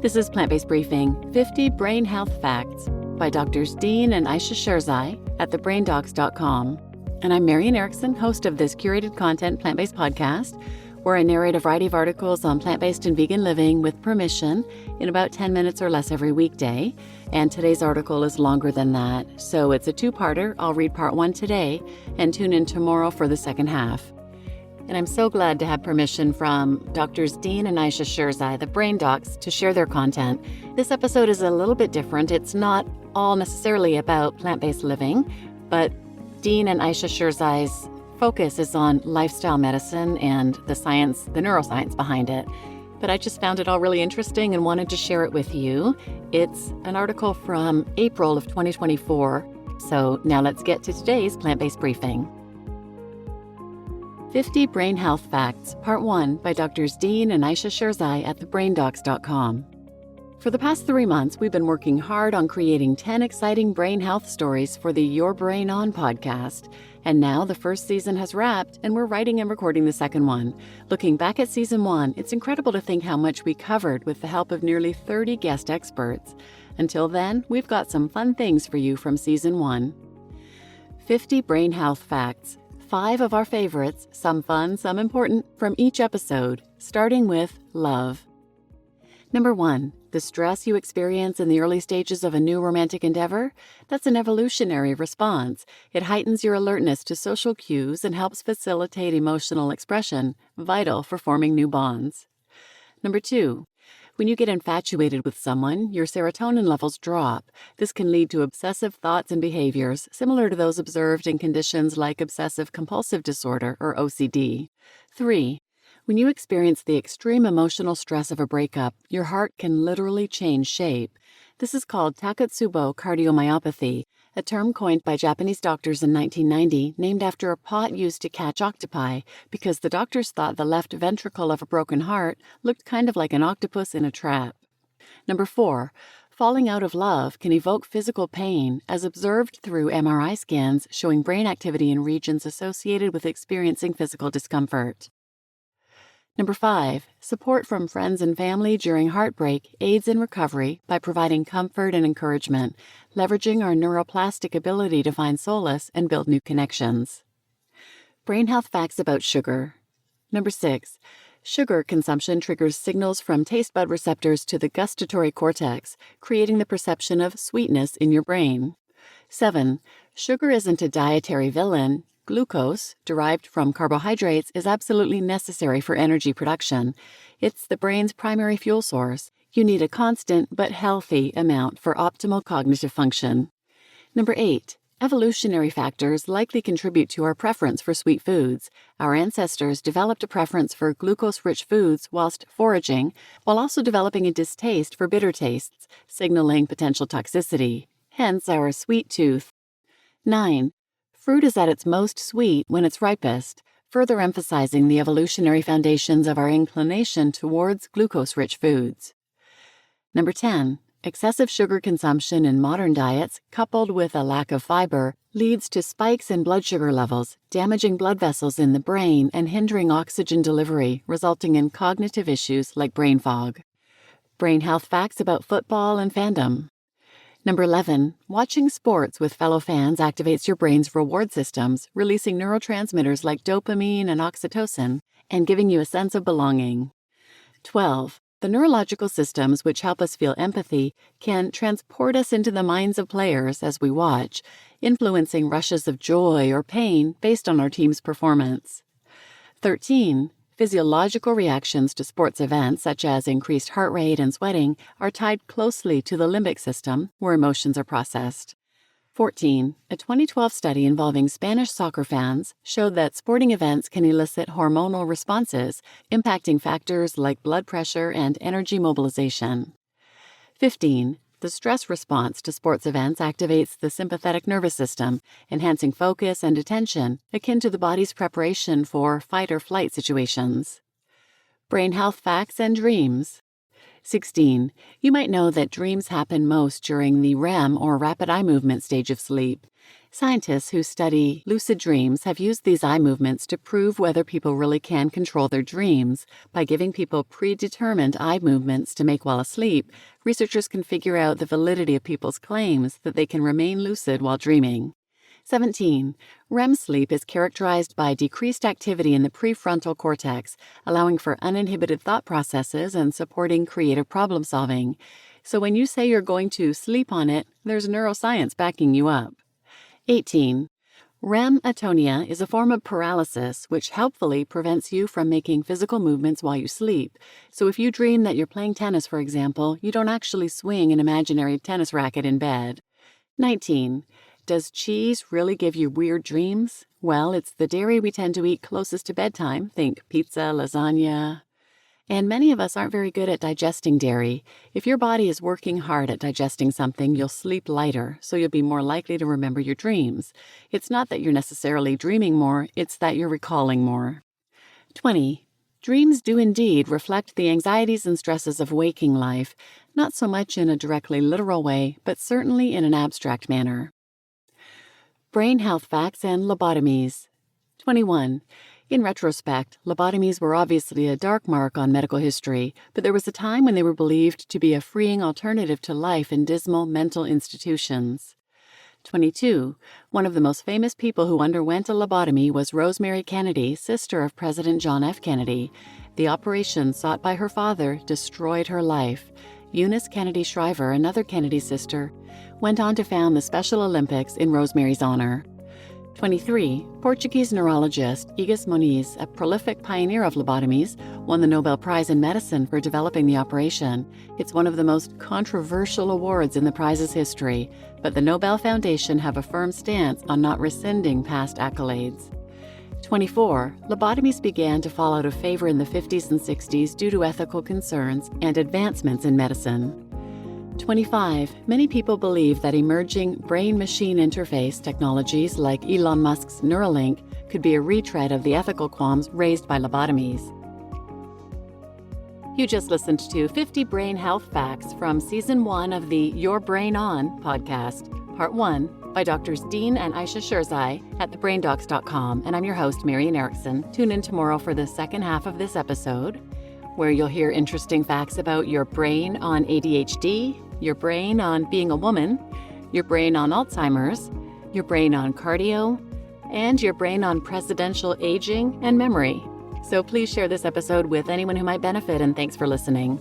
This is Plant-Based Briefing, 50 Brain Health Facts by Drs. Dean and Ayesha Sherzai at thebraindocs.com. And I'm Marian Erickson, host of this curated content plant-based podcast, where I narrate a variety of articles on plant-based and vegan living with permission in about 10 minutes or less every weekday. And today's article is longer than that, so it's a two-parter. I'll read part one today and tune in tomorrow for the second half. And I'm so glad to have permission from Drs. Dean and Ayesha Sherzai, the Brain Docs, to share their content. This episode is a little bit different. It's not all necessarily about plant-based living, but Dean and Ayesha Sherzai's focus is on lifestyle medicine and the science, the neuroscience behind it. But I just found it all really interesting and wanted to share it with you. It's an article from April of 2024. So now let's get to today's plant-based briefing. 50 Brain Health Facts, Part 1 by Drs. Dean and Ayesha Sherzai at thebraindocs.com. For the past 3 months, we've been working hard on creating 10 exciting brain health stories for the Your Brain On podcast. And now the first season has wrapped, and we're writing and recording the second one. Looking back at season 1, it's incredible to think how much we covered with the help of nearly 30 guest experts. Until then, we've got some fun things for you from season 1. 50 Brain Health Facts. 5 of our favorites, some fun, some important, from each episode, starting with love. Number 1, the stress you experience in the early stages of a new romantic endeavor? That's an evolutionary response. It heightens your alertness to social cues and helps facilitate emotional expression, vital for forming new bonds. Number 2, when you get infatuated with someone, your serotonin levels drop. This can lead to obsessive thoughts and behaviors, similar to those observed in conditions like obsessive-compulsive disorder, or OCD. 3, when you experience the extreme emotional stress of a breakup, your heart can literally change shape. This is called Takotsubo cardiomyopathy, a term coined by Japanese doctors in 1990, named after a pot used to catch octopi, because the doctors thought the left ventricle of a broken heart looked kind of like an octopus in a trap. Number 4, falling out of love can evoke physical pain, as observed through MRI scans showing brain activity in regions associated with experiencing physical discomfort. Number 5, support from friends and family during heartbreak aids in recovery by providing comfort and encouragement, leveraging our neuroplastic ability to find solace and build new connections. Brain health facts about sugar. Number 6, sugar consumption triggers signals from taste bud receptors to the gustatory cortex, creating the perception of sweetness in your brain. 7, sugar isn't a dietary villain. Glucose, derived from carbohydrates, is absolutely necessary for energy production. It's the brain's primary fuel source. You need a constant but healthy amount for optimal cognitive function. Number 8, evolutionary factors likely contribute to our preference for sweet foods. Our ancestors developed a preference for glucose-rich foods whilst foraging, while also developing a distaste for bitter tastes, signaling potential toxicity. Hence our sweet tooth. 9, fruit is at its most sweet when it's ripest, further emphasizing the evolutionary foundations of our inclination towards glucose-rich foods. Number 10, excessive sugar consumption in modern diets, coupled with a lack of fiber, leads to spikes in blood sugar levels, damaging blood vessels in the brain and hindering oxygen delivery, resulting in cognitive issues like brain fog. Brain health facts about football and fandom. Number 11, watching sports with fellow fans activates your brain's reward systems, releasing neurotransmitters like dopamine and oxytocin, and giving you a sense of belonging. 12, the neurological systems which help us feel empathy can transport us into the minds of players as we watch, influencing rushes of joy or pain based on our team's performance. 13, physiological reactions to sports events, such as increased heart rate and sweating, are tied closely to the limbic system, where emotions are processed. 14, a 2012 study involving Spanish soccer fans showed that sporting events can elicit hormonal responses, impacting factors like blood pressure and energy mobilization. 15, the stress response to sports events activates the sympathetic nervous system, enhancing focus and attention, akin to the body's preparation for fight or flight situations. Brain health facts and dreams. 16. You might know that dreams happen most during the REM or rapid eye movement stage of sleep. Scientists who study lucid dreams have used these eye movements to prove whether people really can control their dreams. By giving people predetermined eye movements to make while asleep, researchers can figure out the validity of people's claims that they can remain lucid while dreaming. 17. REM sleep is characterized by decreased activity in the prefrontal cortex, allowing for uninhibited thought processes and supporting creative problem solving. So when you say you're going to sleep on it, there's neuroscience backing you up. 18. REM atonia is a form of paralysis which helpfully prevents you from making physical movements while you sleep. So if you dream that you're playing tennis, for example, you don't actually swing an imaginary tennis racket in bed. 19. Does cheese really give you weird dreams? Well, it's the dairy we tend to eat closest to bedtime. Think pizza, lasagna. And many of us aren't very good at digesting dairy. If your body is working hard at digesting something, you'll sleep lighter, so you'll be more likely to remember your dreams. It's not that you're necessarily dreaming more, it's that you're recalling more. 20. Dreams do indeed reflect the anxieties and stresses of waking life, not so much in a directly literal way, but certainly in an abstract manner. Brain health facts and lobotomies. 21. In retrospect, lobotomies were obviously a dark mark on medical history, but there was a time when they were believed to be a freeing alternative to life in dismal mental institutions. 22. One of the most famous people who underwent a lobotomy was Rosemary Kennedy, sister of President John F. Kennedy. The operation sought by her father destroyed her life. Eunice Kennedy Shriver, another Kennedy sister, went on to found the Special Olympics in Rosemary's honor. 23. Portuguese neurologist Egas Moniz, a prolific pioneer of lobotomies, won the Nobel Prize in Medicine for developing the operation. It's one of the most controversial awards in the prize's history, but the Nobel Foundation have a firm stance on not rescinding past accolades. 24. Lobotomies began to fall out of favor in the 50s and 60s due to ethical concerns and advancements in medicine. 25. Many people believe that emerging brain-machine interface technologies like Elon Musk's Neuralink could be a retread of the ethical qualms raised by lobotomies. You just listened to 50 Brain Health Facts from Season 1 of the Your Brain On podcast, Part 1, by Drs. Dean and Ayesha Sherzai at thebraindocs.com, and I'm your host, Marian Erickson. Tune in tomorrow for the second half of this episode, where you'll hear interesting facts about your brain on ADHD, your brain on being a woman, your brain on Alzheimer's, your brain on cardio, and your brain on presidential aging and memory. So please share this episode with anyone who might benefit, and thanks for listening.